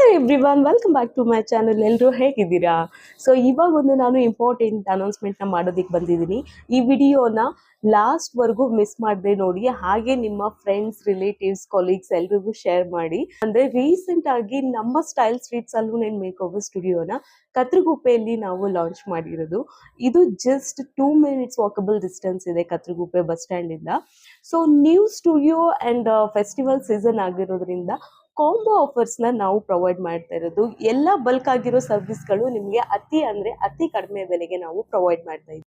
Hello everyone, welcome back to my channel. ಎಲ್ಲರೂ ಹೇಗಿದ್ದೀರಾ? So ಇವಾಗ ನಾನು ಇಂಪಾರ್ಟೆಂಟ್ ಅನೌನ್ಸ್ಮೆಂಟ್ನ ಮಾಡೋದಕ್ಕೆ ಬಂದಿದ್ದೀನಿ. ಈ ವಿಡಿಯೋನ ಲಾಸ್ಟ್ವರೆಗೂ ಮಿಸ್ ಮಾಡದೆ ನೋಡಿ, ಹಾಗೆ ನಿಮ್ಮ ಫ್ರೆಂಡ್ಸ್, ರಿಲೇಟಿವ್ಸ್, ಕೊಲೀಗ್ಸ್ ಎಲ್ರಿಗೂ ಶೇರ್ ಮಾಡಿ. ಅಂದರೆ ರೀಸೆಂಟ್ ಆಗಿ ನಮ್ಮ style street salon and makeover ಸ್ಟುಡಿಯೋನ ಕತ್ರಗುಪ್ಪೆಯಲ್ಲಿ ನಾವು ಲಾಂಚ್ ಮಾಡಿರೋದು. ಇದು ಜಸ್ಟ್ 2 minutes ವಾಕಬಲ್ ಡಿಸ್ಟೆನ್ಸ್ ಇದೆ ಕತ್ರಗುಪ್ಪೆ ಬಸ್ ಸ್ಟ್ಯಾಂಡಿಂದ. So new studio and festival season ಆಗಿರೋದ್ರಿಂದ ಕಾಂಬೋ ಆಫರ್ಸ್ನ ನಾವು ಪ್ರೊವೈಡ್ ಮಾಡ್ತಾ ಇರೋದು. ಎಲ್ಲ ಬಲ್ಕ್ ಆಗಿರೋ ಸರ್ವಿಸ್ಗಳು ನಿಮಗೆ ಅತಿ ಕಡಿಮೆ ಬೆಲೆಗೆ ನಾವು ಪ್ರೊವೈಡ್ ಮಾಡ್ತಾ ಇದ್ದೀವಿ.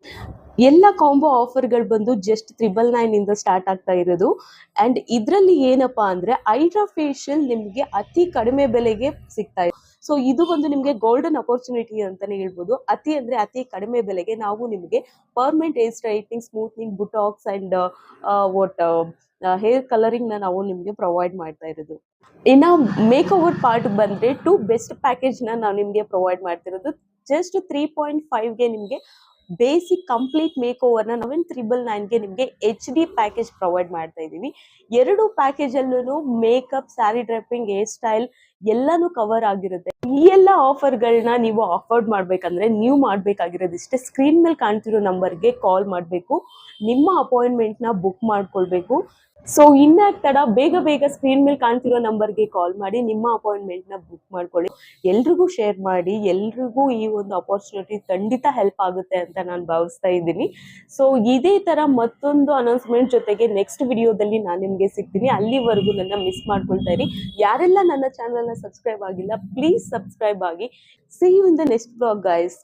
ಎಲ್ಲ ಕಾಂಬೋ ಆಫರ್ಗಳು ಬಂದು ಜಸ್ಟ್ 999 ಇಂದ ಸ್ಟಾರ್ಟ್ ಆಗ್ತಾ ಇರೋದು. ಆ್ಯಂಡ್ ಇದರಲ್ಲಿ ಏನಪ್ಪಾ ಅಂದರೆ ಹೈಡ್ರಾ ಫೇಶಿಯಲ್ ನಿಮಗೆ ಅತಿ ಕಡಿಮೆ ಬೆಲೆಗೆ ಸಿಗ್ತಾ ಇದೆ. ಸೊ ಇದು ಒಂದು ನಿಮಗೆ ಗೋಲ್ಡನ್ ಅಪರ್ಚುನಿಟಿ ಅಂತಾನೆ ಹೇಳ್ಬೋದು. ಅತಿ ಕಡಿಮೆ ಬೆಲೆಗೆ ನಾವು ನಿಮಗೆ permanent hair straightening, smoothening, botox and hair ಕಲರಿಂಗ್ನ ನಾವು ನಿಮಗೆ ಪ್ರೊವೈಡ್ ಮಾಡ್ತಾ ಇರೋದು. ಇನ್ನು ಮೇಕ್ ಓವರ್ ಪಾರ್ಟ್ ಬಂದರೆ 2 ಬೆಸ್ಟ್ ಪ್ಯಾಕೇಜ್ನ ನಾವು ನಿಮಗೆ ಪ್ರೊವೈಡ್ ಮಾಡ್ತಿರೋದು. ಜಸ್ಟ್ 3.5ಗೆ ನಿಮಗೆ ಬೇಸಿಕ್ ಕಂಪ್ಲೀಟ್ ಮೇಕ್ ಓವರ್ನ 999ಗೆ ನಿಮಗೆ HD ಪ್ಯಾಕೇಜ್ ಪ್ರೊವೈಡ್ ಮಾಡ್ತಾ ಇದ್ದೀವಿ. 2 ಪ್ಯಾಕೇಜಲ್ಲೂ ಮೇಕಪ್, ಸ್ಯಾರಿ ಡ್ರೆಪ್ಪಿಂಗ್, ಹೇರ್ ಸ್ಟೈಲ್ ಎಲ್ಲನೂ ಕವರ್ ಆಗಿರುತ್ತೆ. ಈ ಎಲ್ಲ ಆಫರ್ಗಳನ್ನ ನೀವು ಅಫೋರ್ಡ್ ಮಾಡಬೇಕಂದ್ರೆ ನೀವು ಮಾಡಬೇಕಾಗಿರೋದಿಷ್ಟೇ, ಸ್ಕ್ರೀನ್ ಮೇಲೆ ಕಾಣ್ತಿರೋ ನಂಬರ್ಗೆ ಕಾಲ್ ಮಾಡಬೇಕು, ನಿಮ್ಮ ಅಪಾಯಿಂಟ್ಮೆಂಟ್ನ ಬುಕ್ ಮಾಡ್ಕೊಳ್ಬೇಕು. ಸೊ ಇನ್ಯಾಕ್ ತಡ, ಬೇಗ ಸ್ಕ್ರೀನ್ ಮೇಲೆ ಕಾಣ್ತಿರೋ ನಂಬರ್ಗೆ ಕಾಲ್ ಮಾಡಿ ನಿಮ್ಮ ಅಪಾಯಿಂಟ್ಮೆಂಟ್ನ ಬುಕ್ ಮಾಡ್ಕೊಳ್ಳಿ. ಎಲ್ರಿಗೂ ಶೇರ್ ಮಾಡಿ, ಎಲ್ರಿಗೂ ಈ ಒಂದು ಅಪರ್ಚುನಿಟಿ ಖಂಡಿತ ಹೆಲ್ಪ್ ಆಗುತ್ತೆ ಅಂತ ನಾನು ಭಾವಿಸ್ತಾ ಇದ್ದೀನಿ. ಸೊ ಇದೇ ಥರ ಮತ್ತೊಂದು ಅನೌನ್ಸ್ಮೆಂಟ್ ಜೊತೆಗೆ ನೆಕ್ಸ್ಟ್ ವಿಡಿಯೋದಲ್ಲಿ ನಾನು ನಿಮಗೆ ಸಿಗ್ತೀನಿ. ಅಲ್ಲಿವರೆಗೂ ನನ್ನ ಮಿಸ್ ಮಾಡ್ಕೊಳ್ತಾ ಇರಿ. ಯಾರೆಲ್ಲ ನನ್ನ ಚಾನಲ್ನ ಸಬ್ಸ್ಕ್ರೈಬ್ ಆಗಿಲ್ಲ, ಪ್ಲೀಸ್ ಸಬ್ಸ್ಕ್ರೈಬ್ ಆಗಿ. See you in the next blog guys.